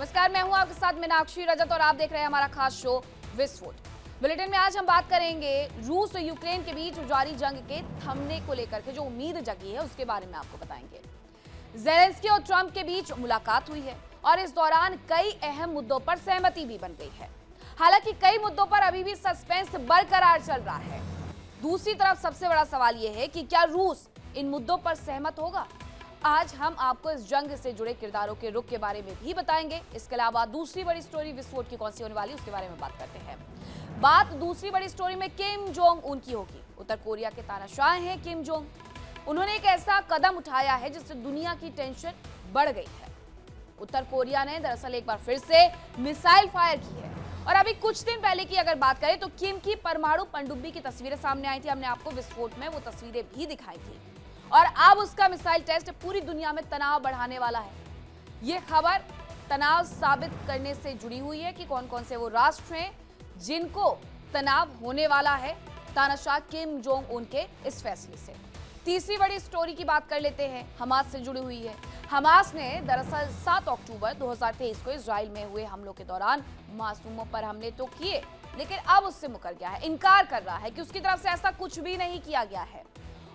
नमस्कार, मैं हूं आपके साथ मीनाक्षी रजत और आप देख रहे हैं हमारा खास शो विस्फोट। बुलेटिन में आज हम बात करेंगे रूस और यूक्रेन के बीच जारी जंग के थमने को लेकर के जो उम्मीद जगी है उसके बारे में आपको बताएंगे। ज़ेलेंस्की और ट्रंप के बीच मुलाकात हुई है और इस दौरान कई अहम मुद्दों पर सहमति भी बन गई है। हालांकि कई मुद्दों पर अभी भी सस्पेंस बरकरार चल रहा है। दूसरी तरफ सबसे बड़ा सवाल यह है कि क्या रूस इन मुद्दों पर सहमत होगा। आज हम आपको इस जंग से जुड़े किरदारों के रुख के बारे में भी बताएंगे। इसके अलावा दूसरी बड़ी स्टोरी विस्फोट की कौन सी होने वाली उसके बारे में बात करते हैं। बात दूसरी बड़ी स्टोरी में किम जोंग उन की होगी। उत्तर कोरिया के तानाशाह हैं किम जोंग। उन्होंने एक ऐसा कदम उठाया है जिससे दुनिया की टेंशन बढ़ गई है। उत्तर कोरिया ने दरअसल एक बार फिर से मिसाइल फायर की है और अभी कुछ दिन पहले की अगर बात करें तो किम की परमाणु पनडुब्बी की तस्वीरें सामने आई थी। हमने आपको विस्फोट में वो तस्वीरें भी दिखाई थी और अब उसका मिसाइल टेस्ट पूरी दुनिया में तनाव बढ़ाने वाला है। ये खबर तनाव साबित करने से जुड़ी हुई है कि कौन कौन से वो राष्ट्र हैं जिनको तनाव होने वाला है तानाशाह किम जोंग उन के इस फैसले से। तीसरी बड़ी स्टोरी की बात कर लेते हैं, हमास से जुड़ी हुई है। हमास ने दरअसल 7 अक्टूबर 2023 को इजराइल में हुए हमलों के दौरान मासूमों पर हमले तो किए, लेकिन अब उससे मुकर गया है, इनकार कर रहा है कि उसकी तरफ से ऐसा कुछ भी नहीं किया गया है।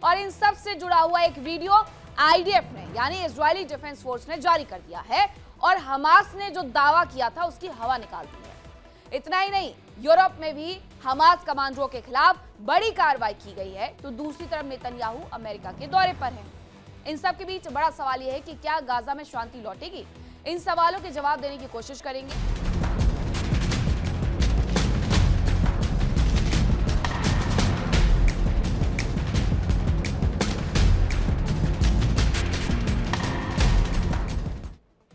और इन सब से जुड़ा हुआ एक वीडियो आईडीएफ ने यानी इजरायली डिफेंस फोर्स ने जारी कर दिया है और हमास ने जो दावा किया था उसकी हवा निकाल दी है। इतना ही नहीं, यूरोप में भी हमास कमांडरों के खिलाफ बड़ी कार्रवाई की गई है तो दूसरी तरफ नेतन्याहू अमेरिका के दौरे पर हैं। इन सब के बीच बड़ा सवाल यह है कि क्या गाजा में शांति लौटेगी। इन सवालों के जवाब देने की कोशिश करेंगे।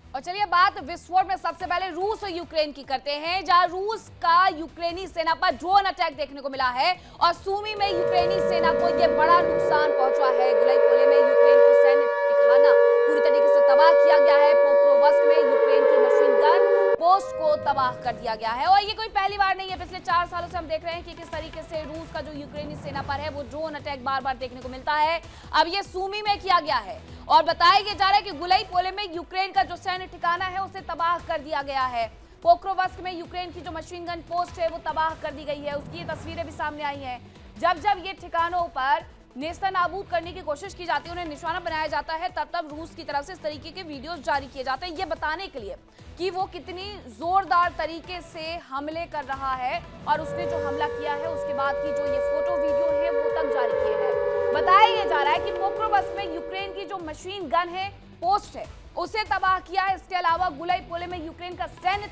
और चलिए बात विस्फोट में सबसे पहले रूस और यूक्रेन की करते हैं, जहां रूस का यूक्रेनी सेना पर ड्रोन अटैक देखने को मिला है और सूमी में यूक्रेनी सेना को यह बड़ा नुकसान पहुंचा है। गुलाईपोले में यूक्रेन को सैन्य ठिकाना पूरी तरीके से तबाह किया गया है। पोक्रोवस्क में यूक्रेन की मशीन गन पोस्ट को तबाह कर दिया गया है और ये कोई पहली बार नहीं है। पिछले 4 सालों से हम देख रहे हैं कि किस तरीके से रूस का जो यूक्रेनी सेना पर है वो ड्रोन अटैक बार बार देखने को मिलता है। अब ये सूमी में किया गया है और बताया जा रहा है कि गुलाईपोले में यूक्रेन का जो सैन्य ठिकाना है उसे तबाह कर दिया गया है। पोक्रोवस्क में यूक्रेन की जो मशीन गन पोस्ट है वो तबाह कर दी गई है। उसकी ये तस्वीरें भी सामने आई हैं। जब जब ये ठिकानों पर नेस्तनाबूद करने की कोशिश की जाती है, उन्हें निशाना बनाया जाता है, तब तब रूस की तरफ से इस तरीके के वीडियोस जारी किए जाते हैं, ये बताने के लिए कि वो कितनी जोरदार तरीके से हमले कर रहा है और उसने जो हमला किया है उसके बाद की जो ये फोटो वीडियो है वो तक जारी किए हैं। बताया ये जा रहा है कि पोक्रोवस्क में यूक्रेन की जो मशीन गन है पोस्ट है उसे तबाह किया है। इसके अलावा गुलाईपोले में यूक्रेन का सैन्य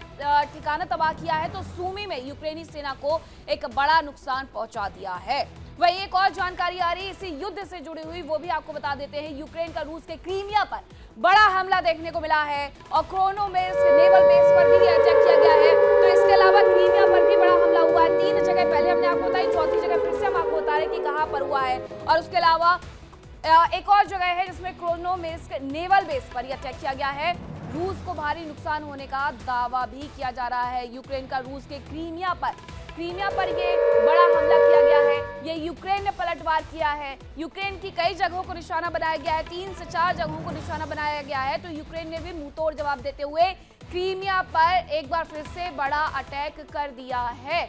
ठिकाना तबाह किया है तो सूमी में यूक्रेनी सेना को एक बड़ा नुकसान पहुंचा दिया है। वही एक और जानकारी आ रही है इसी युद्ध से जुड़ी हुई, वो भी आपको बता देते हैं। यूक्रेन का रूस के क्रीमिया पर बड़ा हमला देखने को मिला है और क्रोनोमेर्स्क नेवल बेस पर भी अटैक किया गया है। तो इसके अलावा क्रीमिया पर भी बड़ा हमला हुआ है। 3 जगह पहले हमने आपको बताई, चौथी जगह फिर से हम आपको बता रहे हैं कि कहां पर हुआ है। और उसके अलावा एक और जगह है जिसमें क्रोनोमेर्स्क नेवल बेस पर यह अटैक किया गया है। रूस को भारी नुकसान होने का दावा भी किया जा रहा है। यूक्रेन का रूस के क्रीमिया पर ये बड़ा हमला किया गया है। ये यूक्रेन ने पलटवार किया है। यूक्रेन की कई जगहों को निशाना बनाया गया है, 3 से 4 जगहों को निशाना बनाया गया है। तो यूक्रेन ने भी मुंहतोड़ जवाब देते हुए क्रीमिया पर एक बार फिर से बड़ा अटैक कर दिया है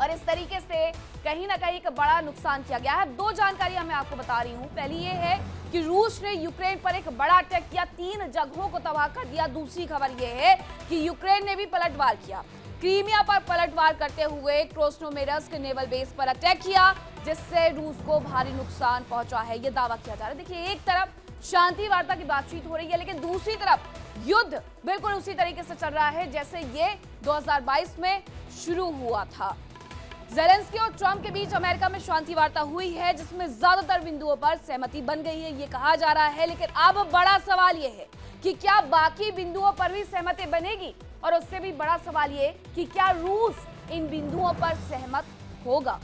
और इस तरीके से कहीं ना कहीं एक बड़ा नुकसान किया गया है। 2 जानकारियां मैं आपको बता रही हूं। पहली ये है कि रूस ने यूक्रेन पर एक बड़ा अटैक किया, 3 जगहों को तबाह कर दिया। दूसरी खबर यह है कि यूक्रेन ने भी पलटवार किया, क्रीमिया पर पलटवार करते हुए क्रोनोमेर्स्क नेवल बेस पर अटैक किया जिससे रूस को भारी नुकसान पहुंचा है, यह दावा किया जा रहा है। देखिए, एक तरफ शांति वार्ता की बातचीत हो रही है लेकिन दूसरी तरफ युद्ध बिल्कुल उसी तरीके से चल रहा है जैसे ये 2022 में शुरू हुआ था। ज़ेलेंस्की और ट्रंप के बीच अमेरिका में शांति वार्ता हुई है जिसमें ज्यादातर बिंदुओं पर सहमति बन गई है, ये कहा जा रहा है। लेकिन अब बड़ा सवाल यह है कि क्या बाकी बिंदुओं पर भी सहमति बनेगी और उससे भी बड़ा सवाल ये कि क्या रूस इन बिंदुओं पर सहमत होगा।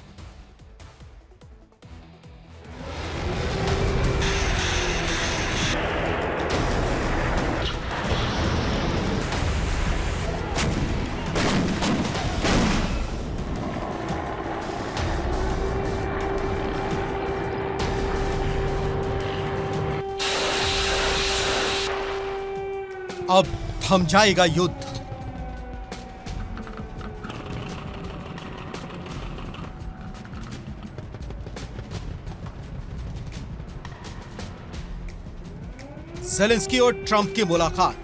अब थम जाएगा युद्ध। ज़ेलेंस्की और ट्रंप की मुलाकात।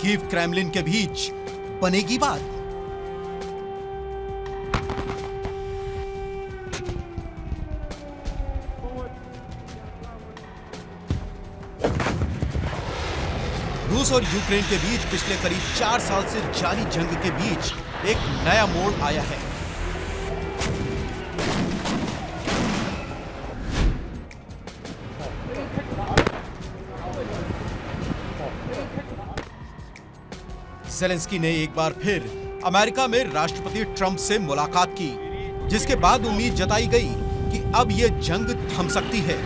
कीव क्रेमलिन के बीच बनेगी बात। रूस और यूक्रेन के बीच पिछले करीब 4 साल से जारी जंग के बीच एक नया मोड़ आया है। ज़ेलेंस्की ने एक बार फिर अमेरिका में राष्ट्रपति ट्रंप से मुलाकात की, जिसके बाद उम्मीद जताई गई कि अब यह जंग थम सकती है।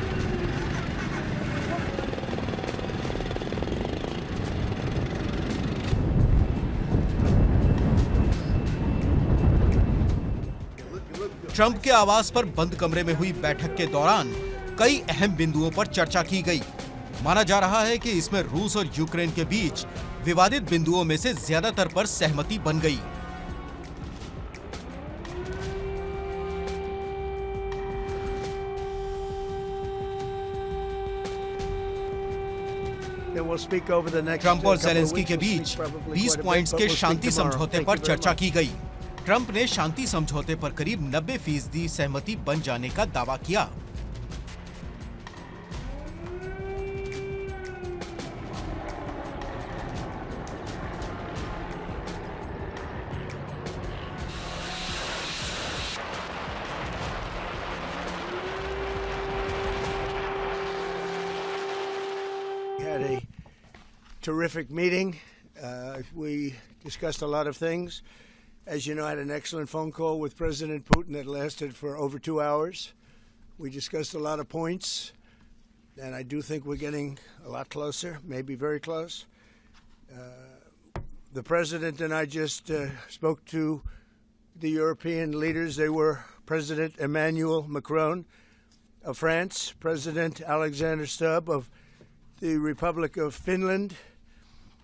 ट्रंप के आवास पर बंद कमरे में हुई बैठक के दौरान कई अहम बिंदुओं पर चर्चा की गई। माना जा रहा है कि इसमें रूस और यूक्रेन के बीच विवादित बिंदुओं में से ज्यादातर पर सहमति बन गई। ट्रंप और ज़ेलेंस्की के बीच 20 पॉइंट्स के शांति समझौते पर चर्चा की गई। ट्रंप ने शांति समझौते पर करीब 90% सहमति बन जाने का दावा किया। Had a terrific meeting. We discussed a lot of things. As you know, I had an excellent phone call with President Putin that lasted for over 2 hours. We discussed a lot of points, and I do think we're getting a lot closer, maybe very close. The President and I just spoke to the European leaders. They were President Emmanuel Macron of France, President Alexander Stubb of the Republic of Finland,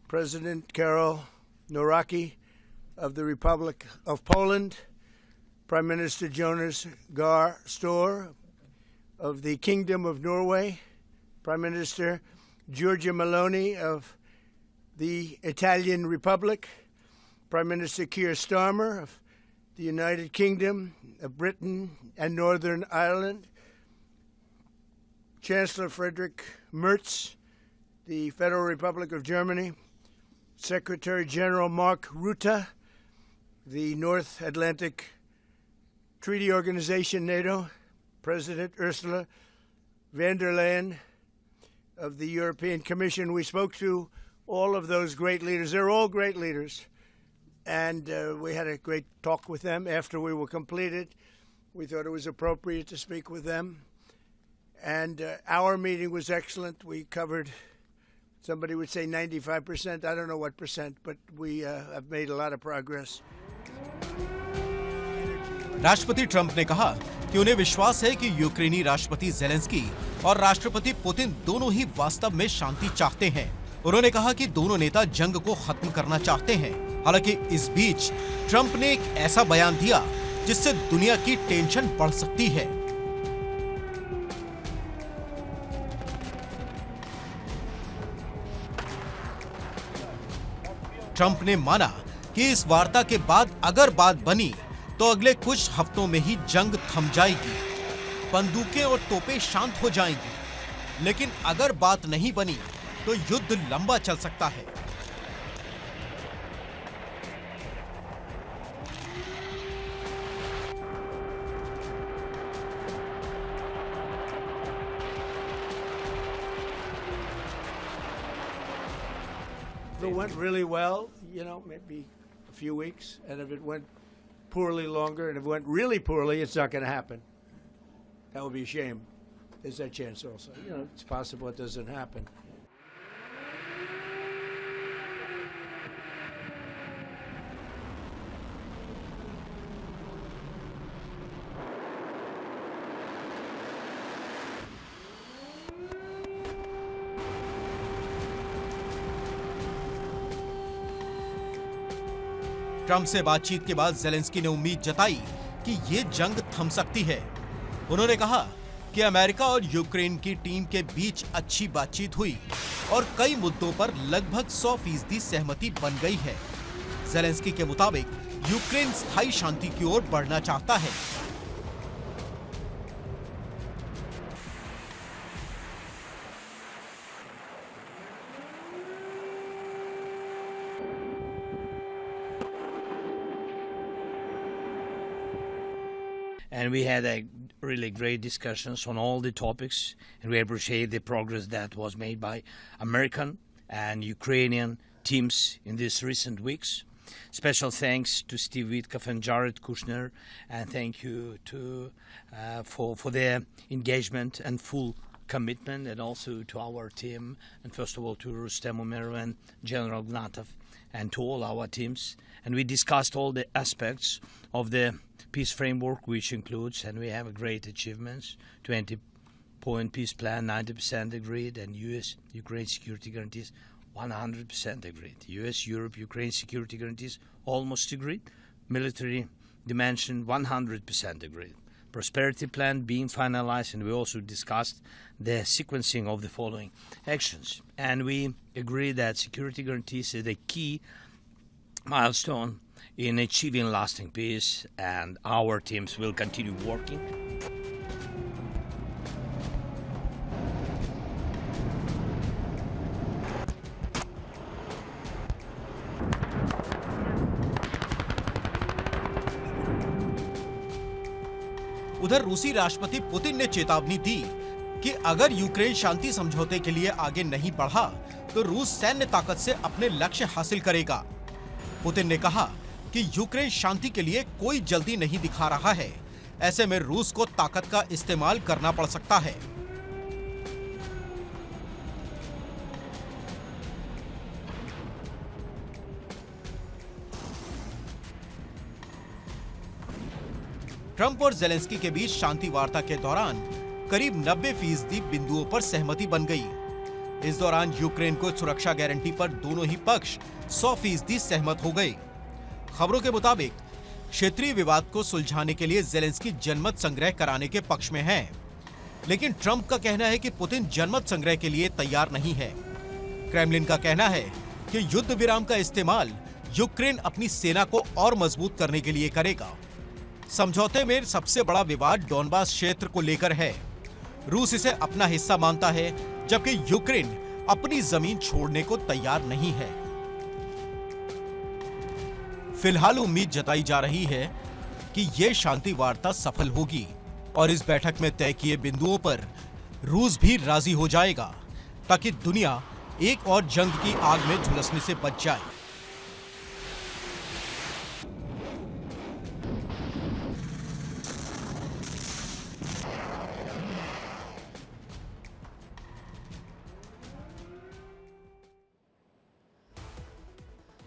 President Karol Nawrocki of the Republic of Poland, Prime Minister Jonas Gahr Store of the Kingdom of Norway, Prime Minister Giorgia Meloni of the Italian Republic, Prime Minister Keir Starmer of the United Kingdom of Britain and Northern Ireland, Chancellor Friedrich Merz, the Federal Republic of Germany, Secretary General Mark Rutte, the North Atlantic Treaty Organization, NATO, President Ursula von der Leyen of the European Commission. We spoke to all of those great leaders. They're all great leaders. And we had a great talk with them after we were completed. We thought it was appropriate to speak with them. And our meeting was excellent. We covered, somebody would say 95%. I don't know what percent, but we have made a lot of progress. राष्ट्रपति Trump ने कहा कि उन्हें विश्वास है कि यूक्रेनी राष्ट्रपति ज़ेलेंस्की और राष्ट्रपति पुतिन दोनों ही वास्तव में शांति चाहते हैं। उन्होंने कहा कि दोनों नेता जंग को खत्म करना चाहते हैं। हालांकि इस बीच ट्रंप ने एक ऐसा बयान दिया जिससे दुनिया की टेंशन बढ़ सकती है। ट्रंप ने माना कि इस वार्ता के बाद अगर बात बनी तो अगले कुछ हफ्तों में ही जंग थम जाएगी, बंदूकें और तोपें शांत हो जाएंगी। लेकिन अगर बात नहीं बनी तो युद्ध लंबा चल सकता है। If it went really well, you know, maybe a few weeks, and if it went poorly longer, and if it went really poorly, it's not going to happen. That would be a shame. There's that chance also. You know, it's possible it doesn't happen. Trump से बातचीत के बाद Zelensky ने उम्मीद जताई कि ये जंग थम सकती है। उन्होंने कहा कि अमेरिका और यूक्रेन की टीम के बीच अच्छी बातचीत हुई और कई मुद्दों पर लगभग 100% सहमति बन गई है। जेलेंस्की के मुताबिक यूक्रेन स्थायी शांति की ओर बढ़ना चाहता है। And we had a really great discussions on all the topics, and we appreciate the progress that was made by American and Ukrainian teams in these recent weeks. Special thanks to Steve Witkoff and Jared Kushner, and thank you to for their engagement and full commitment, and also to our team, and first of all to Rustem Umerov and General Gnatov, and to all our teams. And we discussed all the aspects of the peace framework, which includes, and we have great achievements, 20-point peace plan, 90% agreed, and U.S.-Ukraine security guarantees, 100% agreed. U.S.-Europe-Ukraine security guarantees, almost agreed. Military dimension, 100% agreed. Prosperity plan being finalized, and we also discussed the sequencing of the following actions. And we agree that security guarantees is a key milestone in achieving lasting peace, and our teams will continue working. उधर रूसी राष्ट्रपति Putin ने चेतावनी दी कि अगर Ukraine शांति समझौते के लिए आगे नहीं बढ़ा तो रूस सैन्य ताकत से अपने लक्ष्य हासिल करेगा। पुतिन ने कहा कि यूक्रेन शांति के लिए कोई जल्दी नहीं दिखा रहा है, ऐसे में रूस को ताकत का इस्तेमाल करना पड़ सकता है। ट्रंप और जेलेंस्की के बीच शांति वार्ता के दौरान करीब 90% बिंदुओं पर सहमति बन गई। इस दौरान यूक्रेन को सुरक्षा गारंटी पर दोनों ही पक्ष 100% सहमत हो गए। खबरों के मुताबिक क्षेत्रीय विवाद को सुलझाने के लिए जेलेंस्की जनमत संग्रह कराने के पक्ष में है, लेकिन ट्रंप का कहना है कि पुतिन जनमत संग्रह के लिए तैयार नहीं है। क्रेमलिन का कहना है कि युद्ध विराम का इस्तेमाल यूक्रेन अपनी सेना को और मजबूत करने के लिए करेगा। समझौते में सबसे बड़ा विवाद डोनबास क्षेत्र को लेकर है। रूस इसे अपना हिस्सा मानता है, जबकि यूक्रेन अपनी जमीन छोड़ने को तैयार नहीं है। फिलहाल उम्मीद जताई जा रही है कि यह शांति वार्ता सफल होगी और इस बैठक में तय किए बिंदुओं पर रूस भी राजी हो जाएगा, ताकि दुनिया एक और जंग की आग में झुलसने से बच जाए।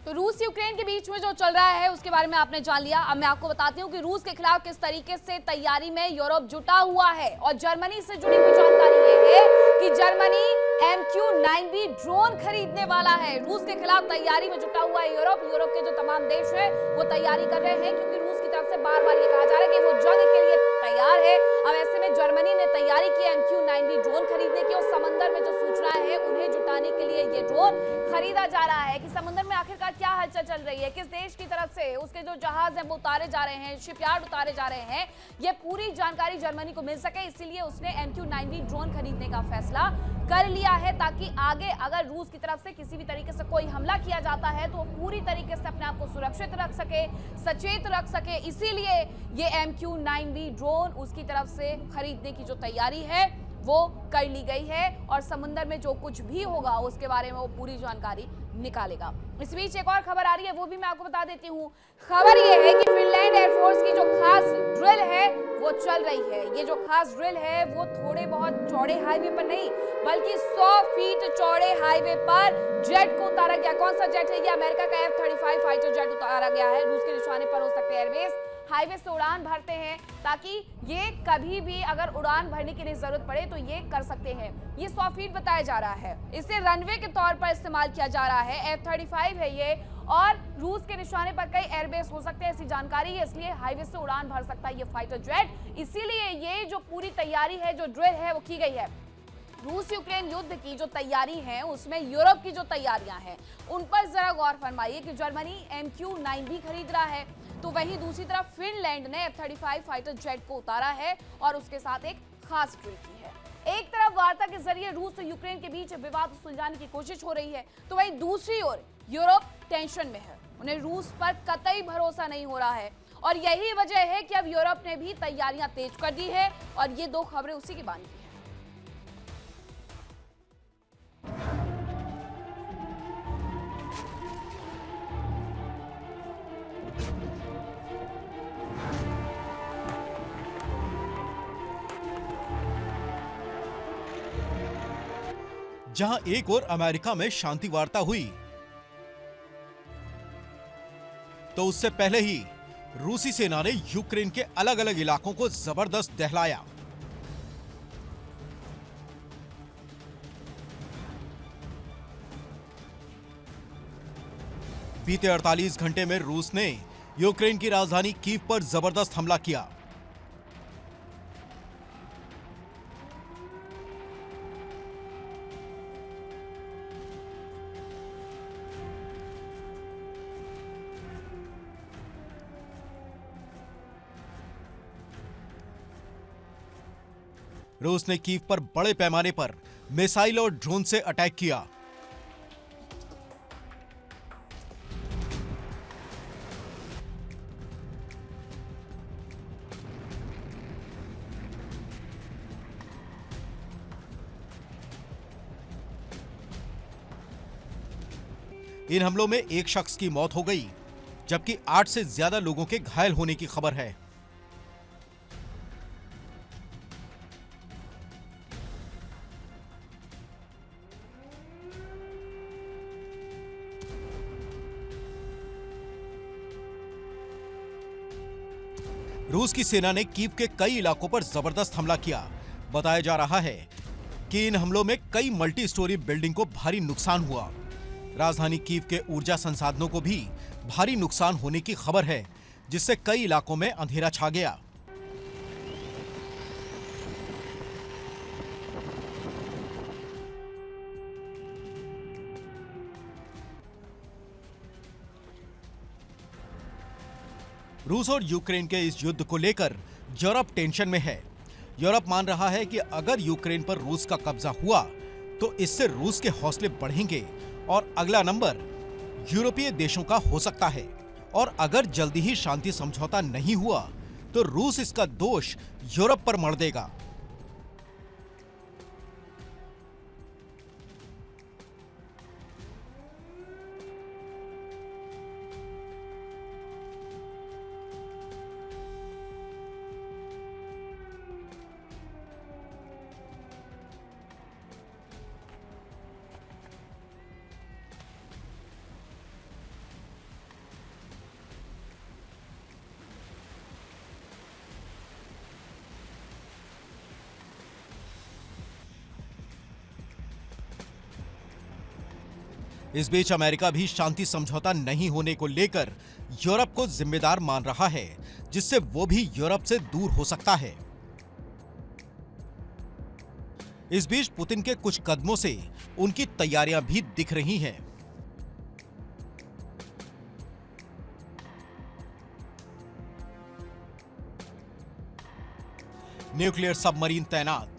तो रूस यूक्रेन के बीच में जो चल रहा है उसके बारे में आपने जान लिया। अब मैं आपको बताती हूँ कि रूस के खिलाफ किस तरीके से तैयारी में यूरोप जुटा हुआ है। और जर्मनी से जुड़ी हुई जानकारी ये है कि जर्मनी MQ-9B ड्रोन खरीदने वाला है। रूस के खिलाफ तैयारी में जुटा हुआ है यूरोप के जो तमाम देश है वो तैयारी कर रहे हैं, क्योंकि रूस की तरफ से बार बार ये कहा जा रहा है कि वो जंग के लिए तैयार है। अब ऐसे में जर्मनी ने तैयारी की MQ-9B ड्रोन खरीदने की, और समंदर में जो सूचनाएं हैं उन्हें जुटाने के लिए ये ड्रोन खरीदा जा रहा है। कि समंदर में आखिरकार क्या हलचल चल रही है, किस देश की तरफ से उसके जो जहाज हैं वो उतारे जा रहे हैं, शिपयार्ड उतारे जा रहे हैं, ये पूरी जानकारी जर्मनी को मिल सके, इसीलिए उसने MQ-9B ड्रोन खरीदने का फैसला कर लिया है, ताकि आगे अगर रूस की तरफ से किसी भी तरीके से कोई हमला किया जाता है तो वो पूरी तरीके से अपने आप को सुरक्षित रख सके, सचेत रख सके। इसीलिए ये MQ-9B ड्रोन उसकी तरफ से खरीदने की जो तैयारी है वो कर ली गई है, और समुद्र में जो कुछ भी होगा उसके बारे में वो पूरी जानकारी निकालेगा। इस बीच एक और खबर आ रही है, वो भी मैं आपको बता देती हूँ। खबर ये है कि फिनलैंड एयरफोर्स की जो खास ड्रिल है वो चल रही है। ये जो खास ड्रिल है वो थोड़े बहुत चौड़े हाईवे पर नहीं, बल्कि 100 फीट चौड़े हाईवे पर जेट को उतारा गया। कौन सा जेट है ये? अमेरिका का F-35 फाइटर जेट उतारा गया है। रूस के निशाने पर हो सकते एयरबेस हाईवे से उड़ान भरते हैं, ताकि ये कभी भी अगर उड़ान भरने के लिए जरूरत पड़े तो ये कर सकते हैं। ये 100 फीट बताया जा रहा है। इसे रनवे के तौर पर इस्तेमाल किया जा रहा है। F-35 है ये, और रूस के निशाने पर कई एयरबेस हो सकते हैं, ऐसी जानकारी है। इसलिए हाईवे से उड़ान भर सकता है ये फाइटर जेट। इसीलिए ये जो पूरी तैयारी है, जो ड्रिल है, वो की गई है। रूस यूक्रेन युद्ध की जो तैयारी है, उसमें यूरोप की जो तैयारियां हैं उन पर जरा गौर फरमाइए कि जर्मनी MQ-9 भी खरीद रहा है, तो वहीं दूसरी तरफ फिनलैंड ने F-35 फाइटर जेट को उतारा है और उसके साथ एक खास ड्रिल की है। एक तरफ वार्ता के जरिए रूस और यूक्रेन के बीच विवाद सुलझाने की कोशिश हो रही है, तो वहीं दूसरी ओर यूरोप टेंशन में है। उन्हें रूस पर कतई भरोसा नहीं हो रहा है और यही वजह है कि अब यूरोप ने भी तैयारियां तेज कर दी है और ये दो खबरें उसी की बानी की है। जहां एक ओर अमेरिका में शांति वार्ता हुई, तो उससे पहले ही रूसी सेना ने यूक्रेन के अलग अलग इलाकों को जबरदस्त दहलाया। बीते 48 घंटे में रूस ने यूक्रेन की राजधानी कीव पर जबरदस्त हमला किया। रूस ने कीव पर बड़े पैमाने पर मिसाइल और ड्रोन से अटैक किया। इन हमलों में एक शख्स की मौत हो गई, जबकि 8 से ज्यादा लोगों के घायल होने की खबर है। रूस की सेना ने कीव के कई इलाकों पर जबरदस्त हमला किया। बताया जा रहा है कि इन हमलों में कई मल्टी स्टोरी बिल्डिंग को भारी नुकसान हुआ। राजधानी कीव के ऊर्जा संसाधनों को भी भारी नुकसान होने की खबर है, जिससे कई इलाकों में अंधेरा छा गया। रूस और यूक्रेन के इस युद्ध को लेकर यूरोप टेंशन में है। यूरोप मान रहा है कि अगर यूक्रेन पर रूस का कब्जा हुआ तो इससे रूस के हौसले बढ़ेंगे और अगला नंबर यूरोपीय देशों का हो सकता है। और अगर जल्दी ही शांति समझौता नहीं हुआ तो रूस इसका दोष यूरोप पर मढ़ देगा। इस बीच अमेरिका भी शांति समझौता नहीं होने को लेकर यूरोप को जिम्मेदार मान रहा है, जिससे वो भी यूरोप से दूर हो सकता है। इस बीच पुतिन के कुछ कदमों से उनकी तैयारियां भी दिख रही हैं। न्यूक्लियर सबमरीन तैनात।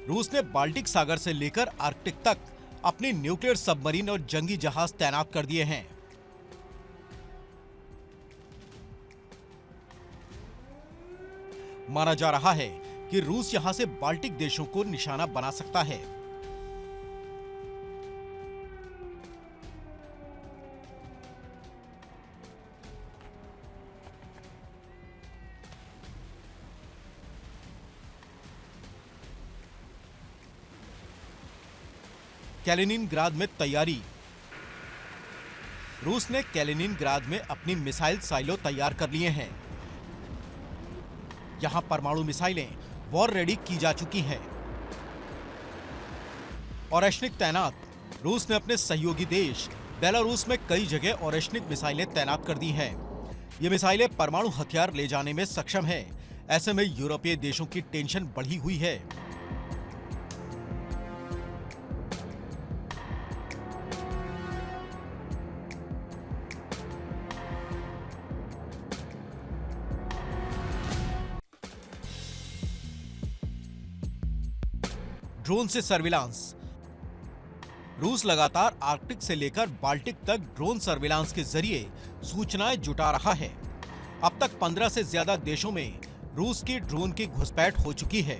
रूस ने बाल्टिक सागर से लेकर आर्कटिक तक अपने न्यूक्लियर सबमरीन और जंगी जहाज तैनात कर दिए हैं। माना जा रहा है कि रूस यहां से बाल्टिक देशों को निशाना बना सकता है। कैलिनिनग्राद में तैयारी। रूस ने कैलिनिनग्राद में अपनी मिसाइल साइलो तैयार कर लिए हैं। यहां परमाणु मिसाइलें वॉर रेडी की जा चुकी हैं। और एशनिक तैनात। रूस ने अपने सहयोगी देश बेलारूस में कई जगह ओरेशनिक मिसाइलें तैनात कर दी हैं। ये मिसाइलें परमाणु हथियार ले जाने में सक्षम हैं। ऐसे में यूरोपीय देशों की टेंशन बढ़ी हुई है। ड्रोन से सर्विलांस। रूस लगातार आर्कटिक से लेकर बाल्टिक तक ड्रोन सर्विलांस के जरिए सूचनाएं जुटा रहा है। अब तक 15 से ज्यादा देशों में रूस की ड्रोन की घुसपैठ हो चुकी है।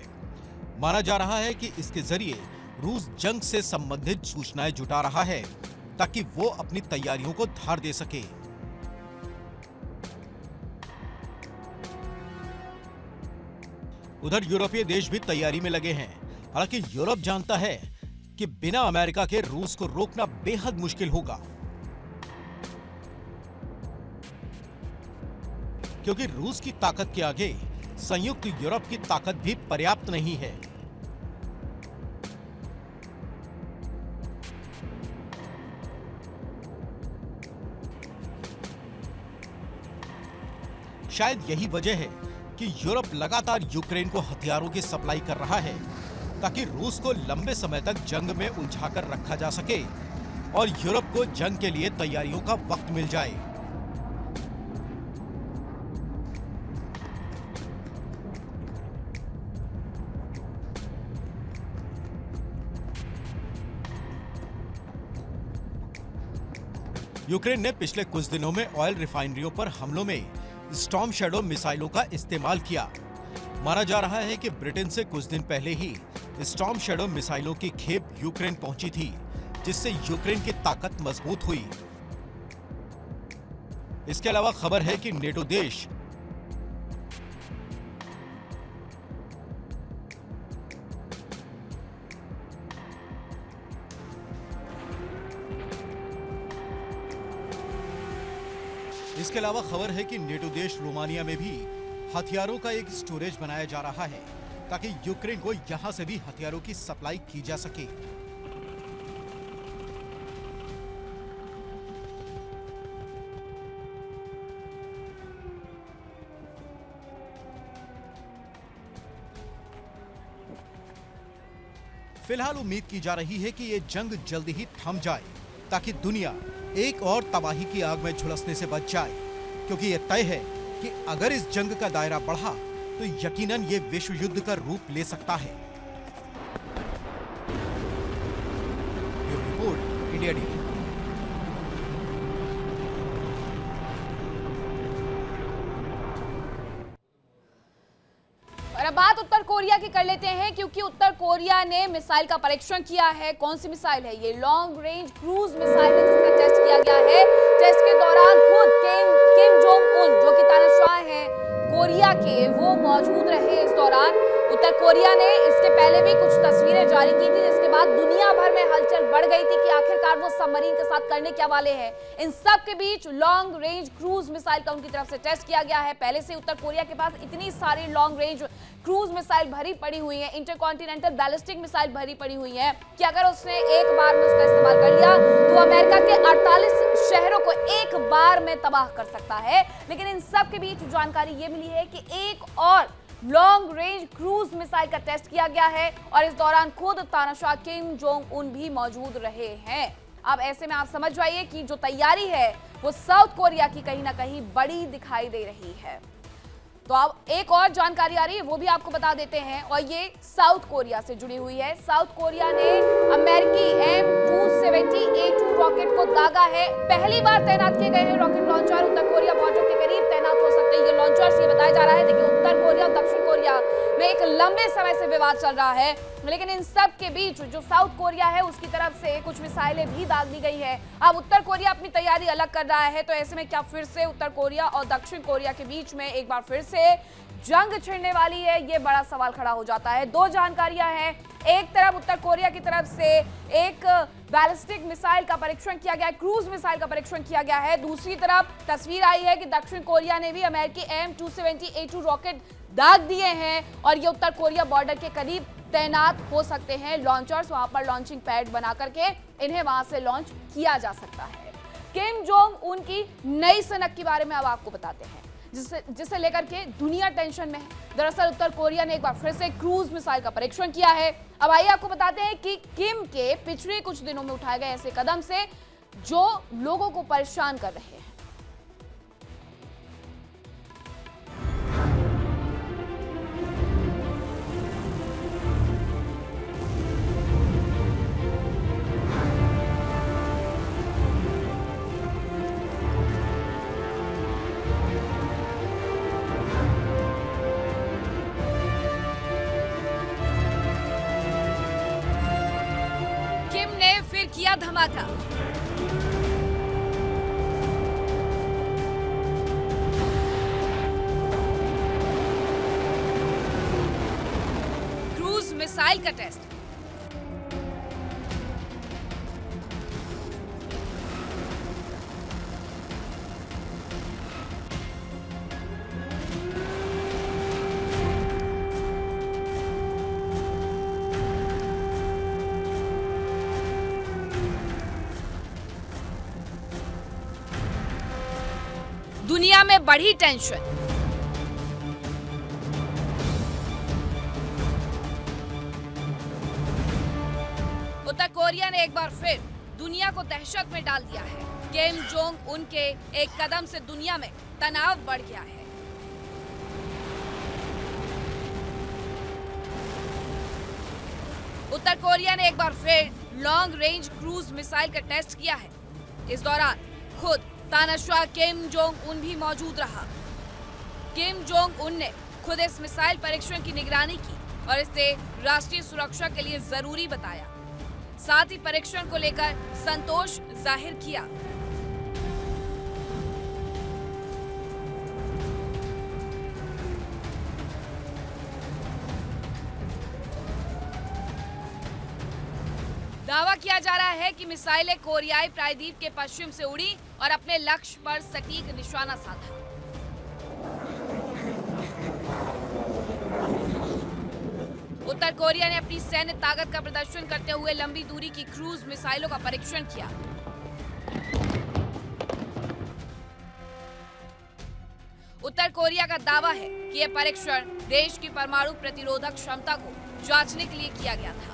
माना जा रहा है कि इसके जरिए रूस जंग से संबंधित सूचनाएं जुटा रहा है ताकि वो अपनी तैयारियों को धार दे सके। उधर यूरोपीय देश भी तैयारी में लगे हैं। हालांकि यूरोप जानता है कि बिना अमेरिका के रूस को रोकना बेहद मुश्किल होगा, क्योंकि रूस की ताकत के आगे संयुक्त यूरोप की ताकत भी पर्याप्त नहीं है। शायद यही वजह है कि यूरोप लगातार यूक्रेन को हथियारों की सप्लाई कर रहा है ताकि रूस को लंबे समय तक जंग में उलझाकर रखा जा सके और यूरोप को जंग के लिए तैयारियों का वक्त मिल जाए। यूक्रेन ने पिछले कुछ दिनों में ऑयल रिफाइनरियों पर हमलों में स्टॉर्म शैडो मिसाइलों का इस्तेमाल किया। माना जा रहा है कि ब्रिटेन से कुछ दिन पहले ही स्टॉर्म शैडो मिसाइलों की खेप यूक्रेन पहुंची थी, जिससे यूक्रेन की ताकत मजबूत हुई। इसके अलावा खबर है कि नेटो देश रोमानिया में भी हथियारों का एक स्टोरेज बनाया जा रहा है ताकि यूक्रेन को यहां से भी हथियारों की सप्लाई की जा सके। फिलहाल उम्मीद की जा रही है कि ये जंग जल्द ही थम जाए ताकि दुनिया एक और तबाही की आग में झुलसने से बच जाए, क्योंकि ये तय है कि अगर इस जंग का दायरा बढ़ा तो यकीनन ये विश्व युद्ध का रूप ले सकता है। ये रिपोर्ट इंडिया टीवी। और अब बात उत्तर कोरिया की कर लेते हैं, क्योंकि उत्तर कोरिया ने मिसाइल का परीक्षण किया है। कौन सी मिसाइल है ये? लॉन्ग रेंज क्रूज मिसाइल है, जिसका टेस्ट किया गया है। टेस्ट के दौरान खुद किम जोंग उन, जो कि तानाशाह हैं कोरिया के, वो मौजूद रहे। इस दौरान उत्तर कोरिया ने इसके पहले भी कुछ तस्वीरें जारी की थी, जिसके बाद दुनिया भर में हलचल बढ़ गई थी कि आखिरकार वो सबमरीन के साथ करने क्या वाले हैं। इन सब के बीच लॉन्ग रेंज क्रूज मिसाइल का उनकी तरफ से टेस्ट किया गया है। पहले से उत्तर कोरिया के पास इतनी सारी लॉन्ग रेंज क्रूज मिसाइल भरी पड़ी हुई है, इंटरकॉन्टिनेंटल बैलिस्टिक मिसाइल भरी पड़ी हुई है, कि अगर उसने एक बार में उसका इस्तेमाल कर लिया तो अमेरिका के 48 शहरों को एक बार में तबाह कर सकता है। लेकिन इन सब के बीच जानकारी ये मिली है कि एक और लॉन्ग रेंज क्रूज मिसाइल का टेस्ट किया गया है और इस दौरान खुद तानाशाह किम जोंग उन भी मौजूद रहे हैं। अब ऐसे में आप समझ जाइए कि जो तैयारी है वो साउथ कोरिया की कहीं ना कहीं बड़ी दिखाई दे रही है। तो अब एक और जानकारी आ रही है, वो भी आपको बता देते हैं, और ये साउथ कोरिया से जुड़ी हुई है। साउथ कोरिया ने अमेरिकी M270A2 रॉकेट को दागा है। पहली बार तैनात किए गए हैं रॉकेट लॉन्चर उत्तर कोरिया बॉर्डर के करीब तैनात हो सकते हैं ये लॉन्चर्स, ये बताया जा रहा है। देखिए, उत्तर कोरिया और दक्षिण कोरिया में एक लंबे समय से विवाद चल रहा है, लेकिन इन सब के बीच जो साउथ कोरिया है उसकी तरफ से कुछ मिसाइलें भी दाग दी गई है। अब उत्तर कोरिया अपनी तैयारी अलग कर रहा है, तो ऐसे में क्या फिर से उत्तर कोरिया और दक्षिण कोरिया के बीच में एक बार फिर से जंग छिड़ने वाली है? ये बड़ा सवाल खड़ा हो जाता है। दो जानकारियां हैं, एक तरफ उत्तर कोरिया की तरफ से एक बैलिस्टिक मिसाइल का परीक्षण किया गया है, क्रूज मिसाइल का परीक्षण किया गया है। दूसरी तरफ तस्वीर आई है कि दक्षिण कोरिया ने भी अमेरिकी M270A2 रॉकेट दाग दिए हैं और ये उत्तर कोरिया बॉर्डर के करीब तैनात हो सकते हैं लॉन्चर्स। वहां पर लॉन्चिंग पैड बना करके इन्हें वहां से लॉन्च किया जा सकता है। किम जोंग उन की नई सनक के बारे में अब आपको बताते हैं, जिसे लेकर के दुनिया टेंशन में है। दरअसल उत्तर कोरिया ने एक बार फिर से क्रूज मिसाइल का परीक्षण किया है। अब आइए आपको बताते हैं कि किम के पिछले कुछ दिनों में उठाए गए ऐसे कदम से जो लोगों को परेशान कर रहे हैं। किया धमाका। क्रूज मिसाइल का टेस्ट। दुनिया में बढ़ी टेंशन। उत्तर कोरिया ने एक बार फिर दुनिया को दहशत में डाल दिया है। किम जोंग उन के एक कदम से दुनिया में तनाव बढ़ गया है। उत्तर कोरिया ने एक बार फिर लॉन्ग रेंज क्रूज मिसाइल का टेस्ट किया है। इस दौरान खुद तानाशाह किम जोंग उन भी मौजूद रहा। किम जोंग उन ने खुद इस मिसाइल परीक्षण की निगरानी की और इसे राष्ट्रीय सुरक्षा के लिए जरूरी बताया। साथ ही परीक्षण को लेकर संतोष जाहिर किया। दावा किया जा रहा है कि मिसाइलें कोरियाई प्रायद्वीप के पश्चिम से उड़ी और अपने लक्ष्य पर सटीक निशाना साधा। उत्तर कोरिया ने अपनी सैन्य ताकत का प्रदर्शन करते हुए लंबी दूरी की क्रूज मिसाइलों का परीक्षण किया। उत्तर कोरिया का दावा है कि यह परीक्षण देश की परमाणु प्रतिरोधक क्षमता को जांचने के लिए किया गया था।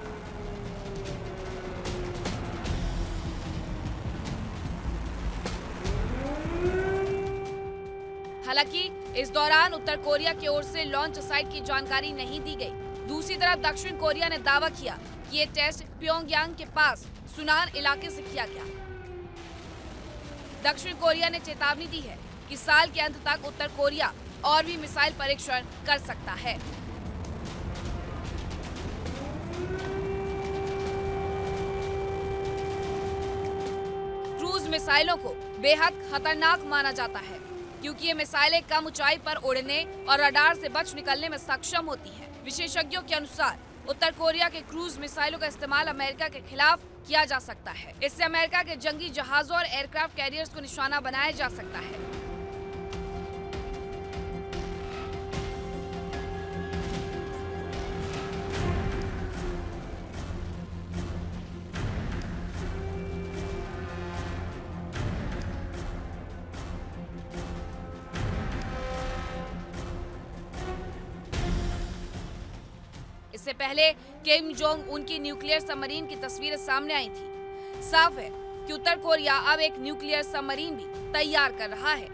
हालांकि इस दौरान उत्तर कोरिया की ओर से लॉन्च साइट की जानकारी नहीं दी गई। दूसरी तरफ दक्षिण कोरिया ने दावा किया कि ये टेस्ट प्योंगयांग के पास सुनान इलाके से किया गया। दक्षिण कोरिया ने चेतावनी दी है कि साल के अंत तक उत्तर कोरिया और भी मिसाइल परीक्षण कर सकता है। क्रूज मिसाइलों को बेहद खतरनाक माना जाता है क्योंकि ये मिसाइलें कम ऊंचाई पर उड़ने और रडार से बच निकलने में सक्षम होती हैं। विशेषज्ञों के अनुसार उत्तर कोरिया के क्रूज मिसाइलों का इस्तेमाल अमेरिका के खिलाफ किया जा सकता है। इससे अमेरिका के जंगी जहाजों और एयरक्राफ्ट कैरियर्स को निशाना बनाया जा सकता है। इससे पहले किम जोंग उन की न्यूक्लियर सबमरीन की तस्वीरें सामने आई थी। साफ है कि उत्तर कोरिया अब एक न्यूक्लियर सबमरीन भी तैयार कर रहा है।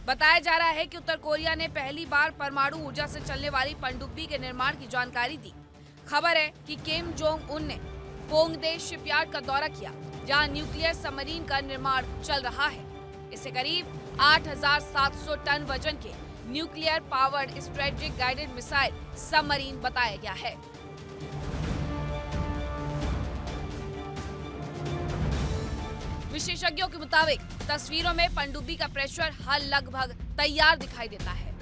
बताया जा रहा है कि उत्तर कोरिया ने पहली बार परमाणु ऊर्जा से चलने वाली पनडुब्बी के निर्माण की जानकारी दी। खबर है कि किम जोंग उन ने पोंगदे शिपयार्ड का दौरा किया, जहां न्यूक्लियर सबमरीन का निर्माण चल रहा है। इसे करीब 8,700 टन वजन के nuclear powered strategic guided missile submarine बताया गया है। विशेषज्ञों के मुताबिक तस्वीरों में पनडुब्बी का प्रेशर हल लगभग तैयार दिखाई देता है।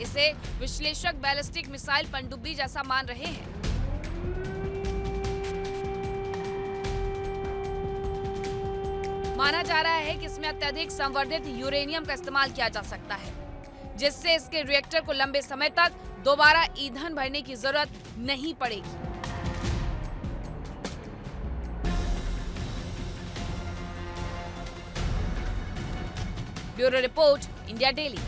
इसे विश्लेषक बैलिस्टिक मिसाइल पनडुब्बी जैसा मान रहे हैं। माना जा रहा है कि इसमें अत्यधिक संवर्धित यूरेनियम का इस्तेमाल किया जा सकता है, जिससे इसके रिएक्टर को लंबे समय तक दोबारा ईंधन भरने की जरूरत नहीं पड़ेगी। Bureau report, India daily.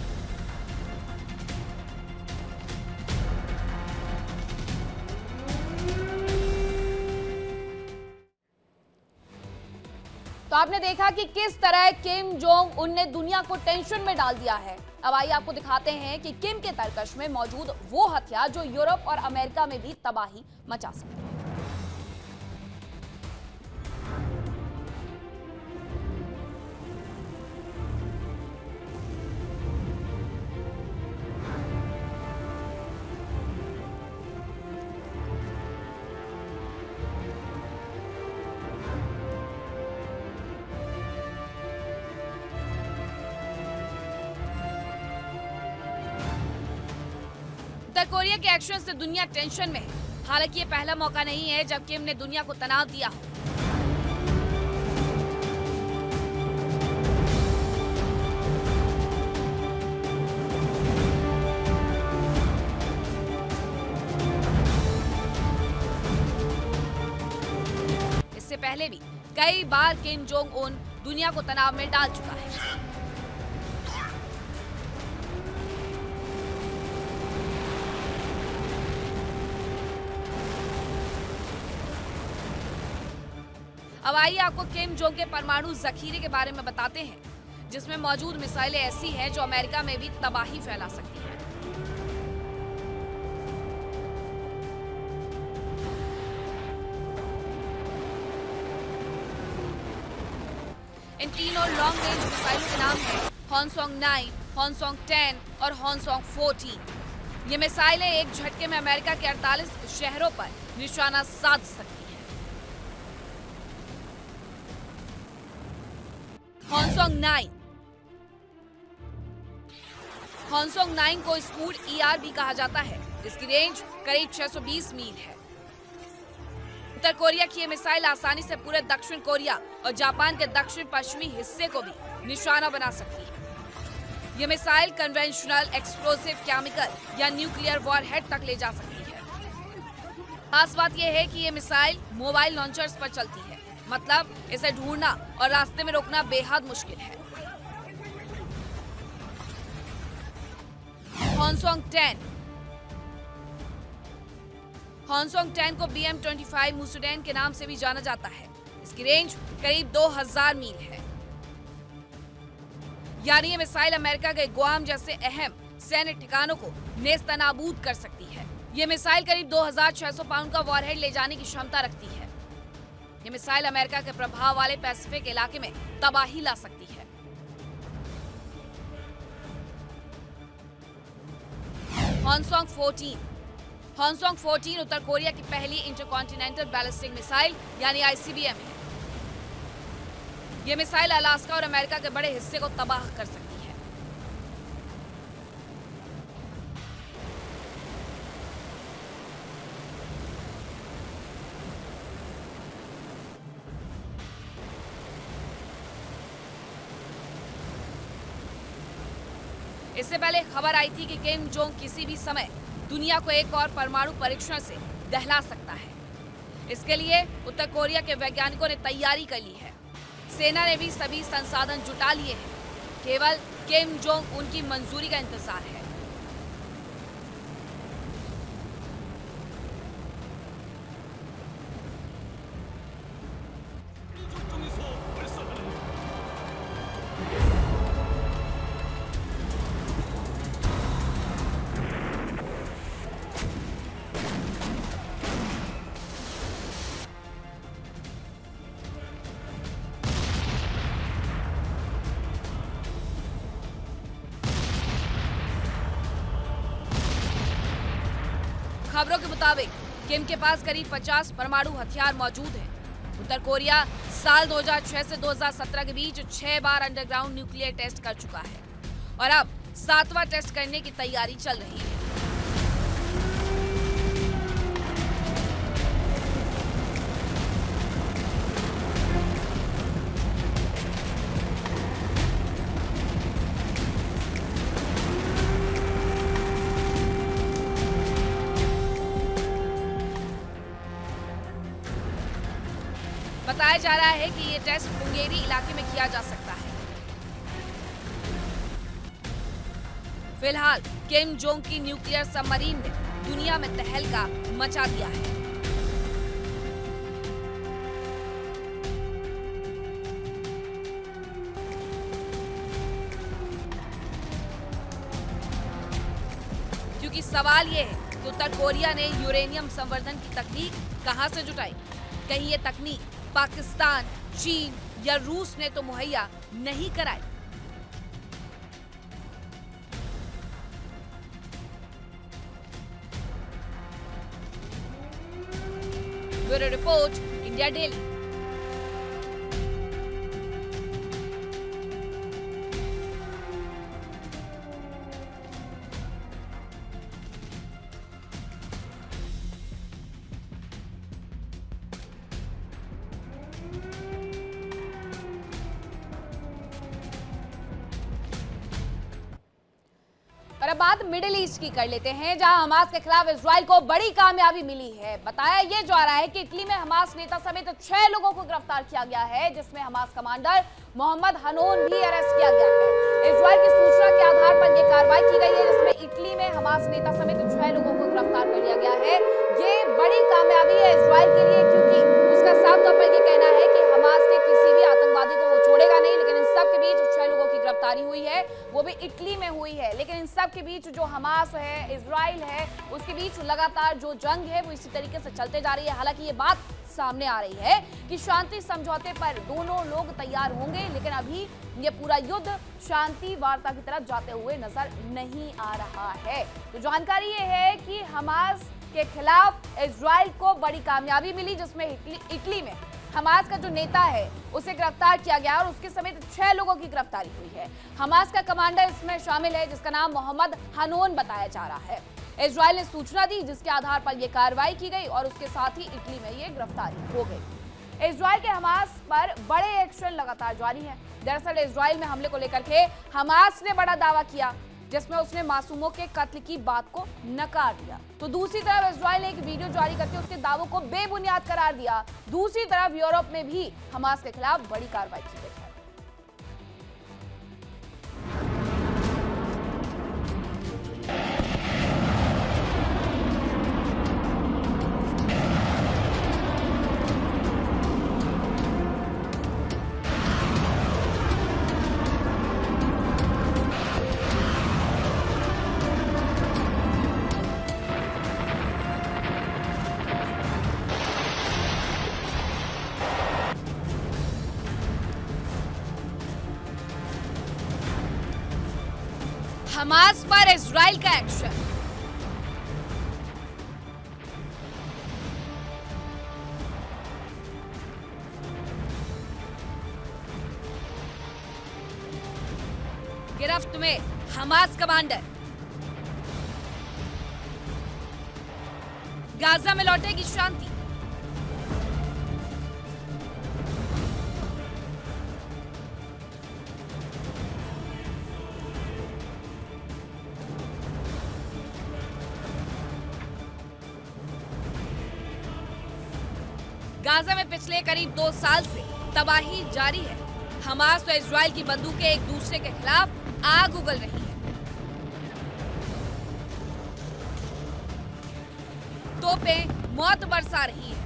तो आपने देखा कि किस तरह किम जोंग उन ने दुनिया को टेंशन में डाल दिया है। अब आइए आपको दिखाते हैं कि किम के तरकश में मौजूद वो हथियार जो यूरोप और अमेरिका में भी तबाही मचा सकते हैं। उत्तर कोरिया के एक्शन से दुनिया टेंशन में है। हालांकि ये पहला मौका नहीं है जब किम ने दुनिया को तनाव दिया हो। इससे पहले भी कई बार किम जोंग उन दुनिया को तनाव में डाल चुका है। अब आइए आपको किम जोंग के परमाणु जखीरे के बारे में बताते हैं, जिसमें मौजूद मिसाइलें ऐसी हैं जो अमेरिका में भी तबाही फैला सकती हैं। इन तीनों लॉन्ग रेंज मिसाइलों के नाम हैं हॉन्सोंग 9, हॉन्सोंग 10 और हॉन्सोंग 14। ये मिसाइलें एक झटके में अमेरिका के 48 शहरों पर निशाना साध सकती हैं। हॉन्सोंग 9। हॉन्सोंग 9 को स्कूड ER भी कहा जाता है। इसकी रेंज करीब 620 मील है। उत्तर कोरिया की ये मिसाइल आसानी से पूरे दक्षिण कोरिया और जापान के दक्षिण पश्चिमी हिस्से को भी निशाना बना सकती है। ये मिसाइल कन्वेंशनल एक्सप्लोसिव केमिकल या न्यूक्लियर वॉरहेड तक ले जा सकती है। खास बात यह है कि ये मिसाइल मोबाइल लॉन्चर्स पर चलती है, मतलब इसे ढूंढना और रास्ते में रोकना बेहद मुश्किल है। हॉन्सोंग 10। हॉन्सोंग 10 को BM-25 मुसुडेन के नाम से भी जाना जाता है। इसकी रेंज करीब 2000 मील है। यानी ये मिसाइल अमेरिका के गुआम जैसे अहम सैन्य ठिकानों को नेस्तनाबूद कर सकती है। ये मिसाइल करीब 2600 पाउंड का वॉरहेड ले जाने की क्षमता रखती है। ये मिसाइल अमेरिका के प्रभाव वाले पैसिफिक इलाके में तबाही ला सकती है। हॉन्सोंग 14। हॉन्सोंग 14 उत्तर कोरिया की पहली इंटरकॉन्टिनेंटल बैलिस्टिक मिसाइल यानी ICBM है। यह मिसाइल अलास्का और अमेरिका के बड़े हिस्से को तबाह कर सकती है। इससे पहले खबर आई थी कि किम जोंग किसी भी समय दुनिया को एक और परमाणु परीक्षण से दहला सकता है। इसके लिए उत्तर कोरिया के वैज्ञानिकों ने तैयारी कर ली है। सेना ने भी सभी संसाधन जुटा लिए हैं। केवल किम जोंग उनकी मंजूरी का इंतजार है। खबरों के मुताबिक किम के पास करीब 50 परमाणु हथियार मौजूद हैं। उत्तर कोरिया साल 2006 से 2017 के बीच 6 बार अंडरग्राउंड न्यूक्लियर टेस्ट कर चुका है और अब 7वां टेस्ट करने की तैयारी चल रही है। बताया जा रहा है कि ये टेस्ट पुंगेरी इलाके में किया जा सकता है। फिलहाल किम जोंग की न्यूक्लियर सबमरीन ने दुनिया में तहलका मचा दिया है। क्योंकि सवाल ये है कि उत्तर कोरिया ने यूरेनियम संवर्धन की तकनीक कहां से जुटाई? कहीं ये तकनीक पाकिस्तान, चीन या रूस ने तो मुहैया नहीं कराई। Bureau report, India daily. और अब बात मिडिल ईस्ट की कर लेते हैं, जहां हमास के खिलाफ इजराइल को बड़ी कामयाबी मिली है। बताया यह जा रहा है कि इटली में हमास नेता समेत 6 लोगों को गिरफ्तार किया गया है, जिसमें हमास कमांडर मोहम्मद हनोन भी अरेस्ट किया गया है। इजराइल की सूचना के आधार पर यह कार्रवाई की गई है, जिसमें इटली में हमास नेता समेत 6 लोगों को गिरफ्तार कर लिया गया है। ये बड़ी कामयाबी है इजराइल के लिए, क्योंकि उसका साफ तौर पर यह कहना है कि हमास के किसी भी आतंकवादी को वो छोड़ेगा नहीं। लेकिन इन सब के बीच 6 लोगों की गिरफ्तारी हुई है, वो भी इटली में हुई है। लेकिन इन सब के बीच जो हमास है, इजराइल है, उसके बीच लगातार जो जंग है वो इसी तरीके से चलते जा रही है। हालांकि ये बात सामने आ रही है कि शांति समझौते पर दोनों लोग तैयार होंगे, लेकिन अभी ये पूरा युद्ध शांति वार्ता की तरफ जाते हुए नजर नहीं आ रहा है। तो जानकारी ये है कि हमास के खिलाफ इजराइल को बड़ी कामयाबी मिली, जिसमें इटली में हमास का जो नेता है उसे गिरफ्तार किया गया और उसके समेत 6 लोगों की गिरफ्तारी हुई है। हमास का कमांडर इसमें शामिल है, जिसका नाम मोहम्मद हनोन बताया जा रहा है। इजराइल ने सूचना दी, जिसके आधार पर यह कार्रवाई की गई और उसके साथ ही इटली में यह गिरफ्तारी हो गई। इजराइल के हमास पर बड़े एक्शन लगातार जारी है। दरअसल इजराइल में हमले को लेकर के हमास ने बड़ा दावा किया, जिसमें उसने मासूमों के कत्ल की बात को नकार दिया। तो दूसरी तरफ इजराइल ने एक वीडियो जारी करके उसके दावों को बेबुनियाद करार दिया। दूसरी तरफ यूरोप में भी हमास के खिलाफ बड़ी कार्रवाई की गई है। हमास पर इजराइल का एक्शन। गिरफ्त में हमास कमांडर। गाजा में लौटेगी शांति। गाजा में पिछले करीब 2 साल से तबाही जारी है। हमास और इजराइल की बंदूकें एक दूसरे के खिलाफ आग उगल रही है। तोपें मौत बरसा रही है।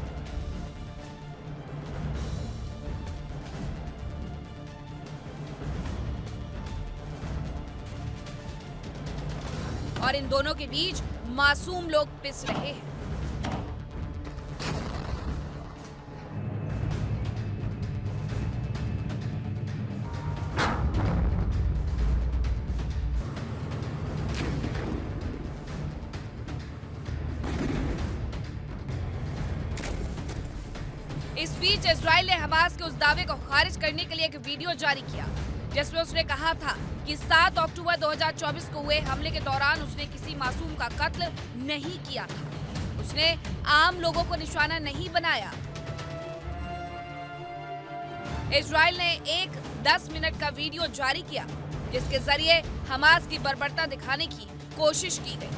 और इन दोनों के बीच मासूम लोग पिस रहे हैं। इस बीच इजराइल ने हमास के उस दावे को खारिज करने के लिए एक वीडियो जारी किया, जिसमें उसने कहा था कि 7 अक्टूबर 2024 को हुए हमले के दौरान उसने किसी मासूम का कत्ल नहीं किया था। उसने आम लोगों को निशाना नहीं बनाया। इजराइल ने एक 10 मिनट का वीडियो जारी किया, जिसके जरिए हमास की बर्बरता दिखाने की कोशिश की गई।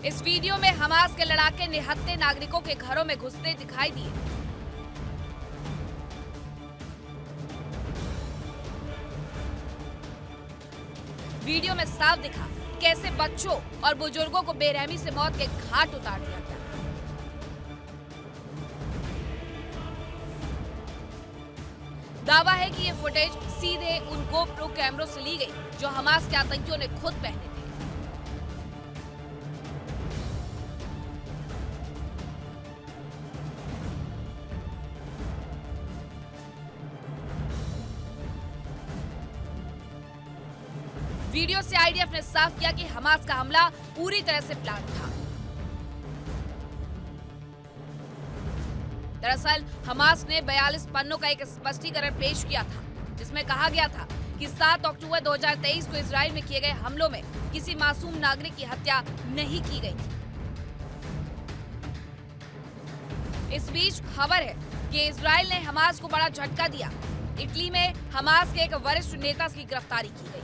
इस वीडियो में हमास के लड़ाके निहत्थे नागरिकों के घरों में घुसते दिखाई दिए। वीडियो में साफ दिखा कैसे बच्चों और बुजुर्गों को बेरहमी से मौत के घाट उतार दिया गया। दावा है कि ये फुटेज सीधे उन गोप्रो कैमरों से ली गई जो हमास के आतंकियों ने खुद पहने थे। वीडियो से आईडीएफ ने साफ किया कि हमास का हमला पूरी तरह से प्लान था। दरअसल हमास ने 42 पन्नों का एक स्पष्टीकरण पेश किया था, जिसमें कहा गया था कि 7 अक्टूबर 2023 को इजराइल में किए गए हमलों में किसी मासूम नागरिक की हत्या नहीं की गई थी। इस बीच खबर है कि इजराइल ने हमास को बड़ा झटका दिया। इटली में हमास के एक वरिष्ठ नेता की गिरफ्तारी की गई।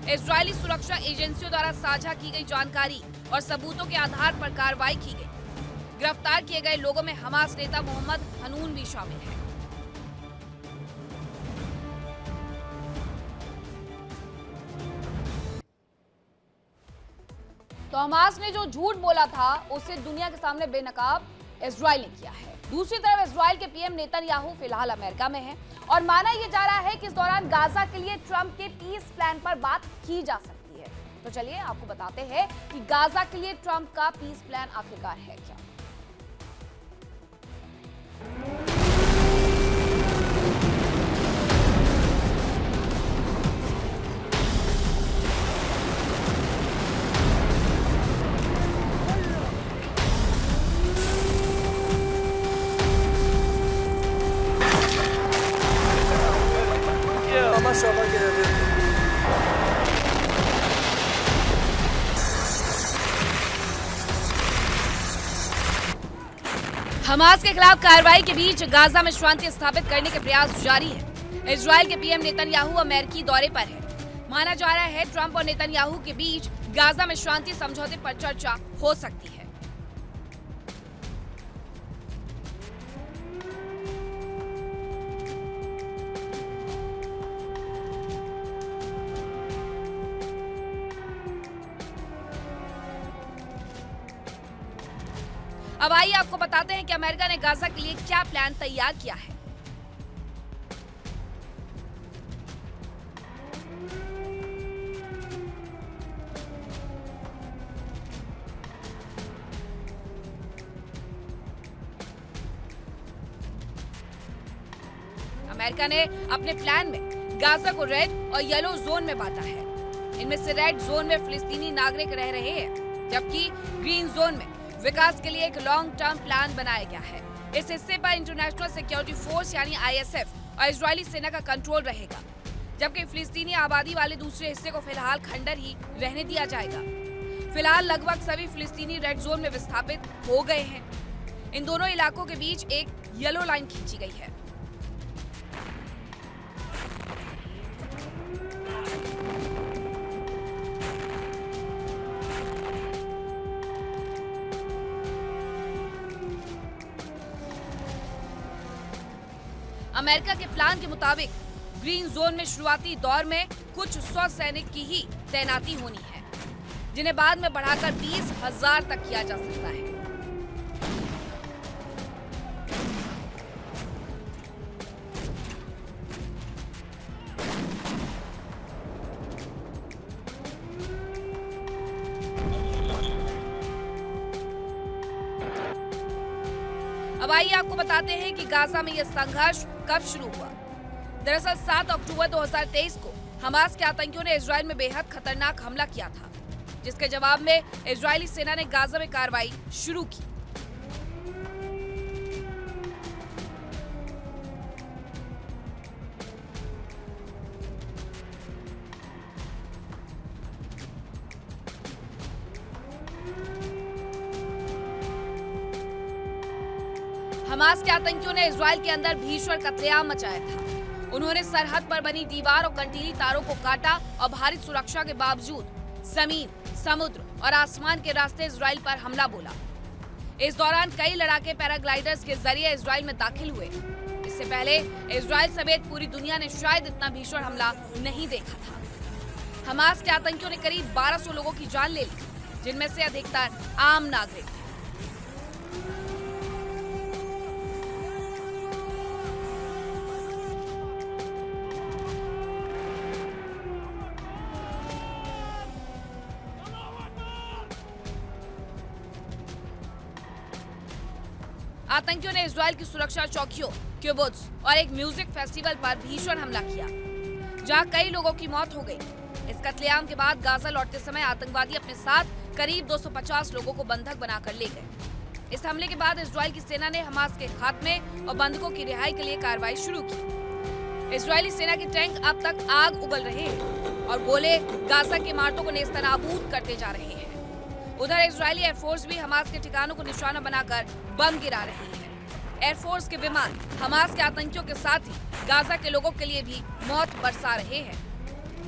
इजरायली सुरक्षा एजेंसियों द्वारा साझा की गई जानकारी और सबूतों के आधार पर कार्रवाई की गई। गिरफ्तार किए गए लोगों में हमास नेता मोहम्मद हनून भी शामिल है। तो हमास ने जो झूठ बोला था उसे दुनिया के सामने बेनकाब इजराइल ने किया है। दूसरी तरफ इजराइल के पीएम नेतन्याहू फिलहाल अमेरिका में हैं और माना यह जा रहा है कि इस दौरान गाजा के लिए ट्रंप के पीस प्लान पर बात की जा सकती है। तो चलिए आपको बताते हैं कि गाजा के लिए ट्रंप का पीस प्लान आखिरकार है क्या। हमास के खिलाफ कार्रवाई के बीच गाजा में शांति स्थापित करने के प्रयास जारी है। इजराइल के पीएम नेतन्याहू अमेरिकी दौरे पर है। माना जा रहा है ट्रंप और नेतन्याहू के बीच गाजा में शांति समझौते पर चर्चा हो सकती है। अब आइए आपको बताते हैं कि अमेरिका ने गाजा के लिए क्या प्लान तैयार किया है। अमेरिका ने अपने प्लान में गाजा को रेड और येलो जोन में बांटा है। इनमें से रेड जोन में फिलिस्तीनी नागरिक रह रहे हैं, जबकि ग्रीन जोन में विकास के लिए एक लॉन्ग टर्म प्लान बनाया गया है। इस हिस्से पर इंटरनेशनल सिक्योरिटी फोर्स यानी आईएसएफ और इजरायली सेना का कंट्रोल रहेगा, जबकि फिलिस्तीनी आबादी वाले दूसरे हिस्से को फिलहाल खंडर ही रहने दिया जाएगा। फिलहाल लगभग सभी फिलिस्तीनी रेड जोन में विस्थापित हो गए हैं। इन दोनों इलाकों के बीच एक येलो लाइन खींची गई है। अमेरिका के प्लान के मुताबिक ग्रीन जोन में शुरुआती दौर में कुछ 100 सैनिक की ही तैनाती होनी है, जिन्हें बाद में बढ़ाकर 20,000 तक किया जा सकता है। अब आइए आपको बताते हैं कि गाजा में यह संघर्ष कब शुरू हुआ। दरअसल 7 अक्टूबर 2023 को हमास के आतंकियों ने इजराइल में बेहद खतरनाक हमला किया था, जिसके जवाब में इजरायली सेना ने गाजा में कार्रवाई शुरू की। हमास के आतंकियों ने इजराइल के अंदर भीषण कत्लेआम मचाया था। उन्होंने सरहद पर बनी दीवार और कंटीली तारों को काटा और भारी सुरक्षा के बावजूद जमीन, समुद्र और आसमान के रास्ते इजराइल पर हमला बोला। इस दौरान कई लड़ाके पैराग्लाइडर्स के जरिए इजराइल में दाखिल हुए। इससे पहले इजराइल समेत पूरी दुनिया ने शायद इतना भीषण हमला नहीं देखा था। हमास के आतंकियों ने करीब 1200 लोगों की जान ले ली, जिनमें से अधिकतर आम नागरिक थे। आतंकियों ने इजराइल की सुरक्षा चौकियों, किबुत्स और एक म्यूजिक फेस्टिवल पर भीषण हमला किया, जहां कई लोगों की मौत हो गई। इस कत्लेआम के बाद गाजा लौटते समय आतंकवादी अपने साथ करीब 250 लोगों को बंधक बनाकर ले गए। इस हमले के बाद इजराइल की सेना ने हमास के खात्मे और बंधकों की रिहाई के लिए कार्रवाई शुरू की। इजरायली सेना के टैंक अब तक आग उगल रहे हैं और गोले गाजा के इमारतों को नेस्तनाबूद करते जा रहे हैं। उधर इजरायली एयरफोर्स भी हमास के ठिकानों को निशाना बनाकर बम गिरा रही है। एयरफोर्स के विमान हमास के आतंकियों के साथ ही गाजा के लोगों के लिए भी मौत बरसा रहे हैं।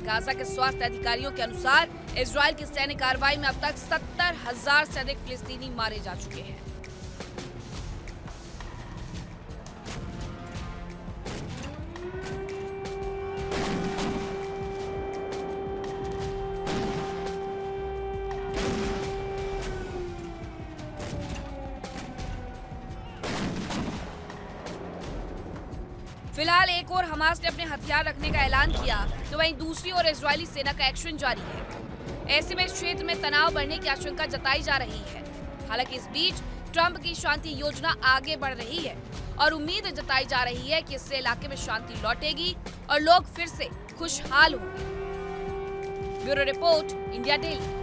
गाजा के स्वास्थ्य अधिकारियों के अनुसार इजराइल की सैन्य कार्रवाई में अब तक 70,000 से अधिक फिलिस्तीनी मारे जा चुके हैं। फिलहाल एक ओर हमास ने अपने हथियार रखने का ऐलान किया, तो वहीं दूसरी ओर इजरायली सेना का एक्शन जारी है। ऐसे में इस क्षेत्र में तनाव बढ़ने की आशंका जताई जा रही है। हालांकि इस बीच ट्रंप की शांति योजना आगे बढ़ रही है और उम्मीद जताई जा रही है कि इससे इलाके में शांति लौटेगी और लोग फिर से खुशहाल होंगे। Bureau report, India daily.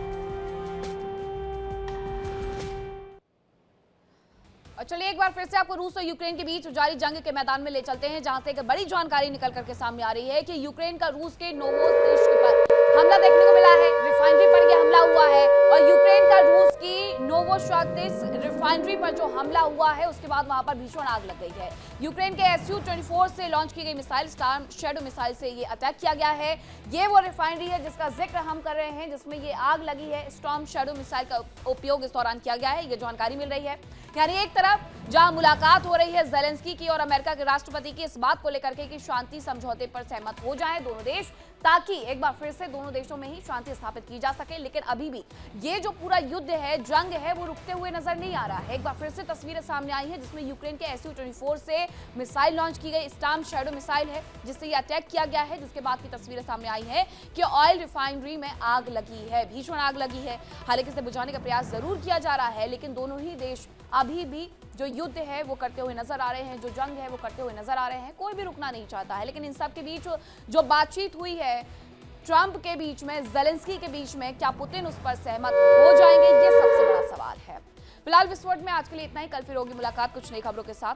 और चलिए एक बार फिर से आपको रूस और यूक्रेन के बीच जारी जंग के मैदान में ले चलते हैं, जहां से एक बड़ी जानकारी निकल करके सामने आ रही है कि यूक्रेन का रूस के नोवोसिर्स्क पर हमला देखने को मिला है। रिफाइनरी पर यह हमला हुआ है और यूक्रेन का रूस की नोवोसिर्स्क रिफाइनरी पर जो हमला हुआ है उसके बाद वहां पर भीषण आग लग गई है। यूक्रेन के Su-24 से लॉन्च की गई मिसाइल स्टॉर्म शैडो मिसाइल से ये अटैक किया गया है। ये वो रिफाइनरी है जिसका जिक्र हम कर रहे हैं, जिसमें ये आग लगी है। स्टॉर्म शैडो मिसाइल का उपयोग इस दौरान किया गया है, ये जानकारी मिल रही है। यानी एक तरफ जहां मुलाकात हो रही है ज़ेलेंस्की की और अमेरिका के राष्ट्रपति की इस बात को लेकर के कि शांति समझौते पर सहमत हो जाएं दोनों देश, ताकि एक बार फिर से दोनों देशों में ही शांति स्थापित की जा सके। लेकिन अभी भी ये जो पूरा युद्ध है, जंग है, वो रुकते हुए नजर नहीं आ रहा है। एक बार फिर से तस्वीरें सामने आई हैं जिसमें यूक्रेन के Su-24 से मिसाइल लॉन्च की गई, स्टॉर्म शैडो मिसाइल है जिससे ये अटैक किया गया है। जिसके बाद की तस्वीरें सामने आई है कि ऑयल रिफाइनरी में आग लगी है, भीषण आग लगी है। हालांकि इसे बुझाने का प्रयास जरूर किया जा रहा है, लेकिन दोनों ही देश अभी भी जो युद्ध है वो करते हुए नजर आ रहे हैं, जो जंग है वो करते हुए नजर आ रहे हैं। कोई भी रुकना नहीं चाहता है। लेकिन इन सब के बीच जो बातचीत हुई है ट्रंप के बीच में, ज़ेलेंस्की के बीच में, क्या पुतिन उस पर सहमत हो जाएंगे, ये सबसे बड़ा सवाल है। फिलहाल विस्फोट में आज के लिए इतना ही। कल फिर होगी मुलाकात कुछ नई खबरों के साथ।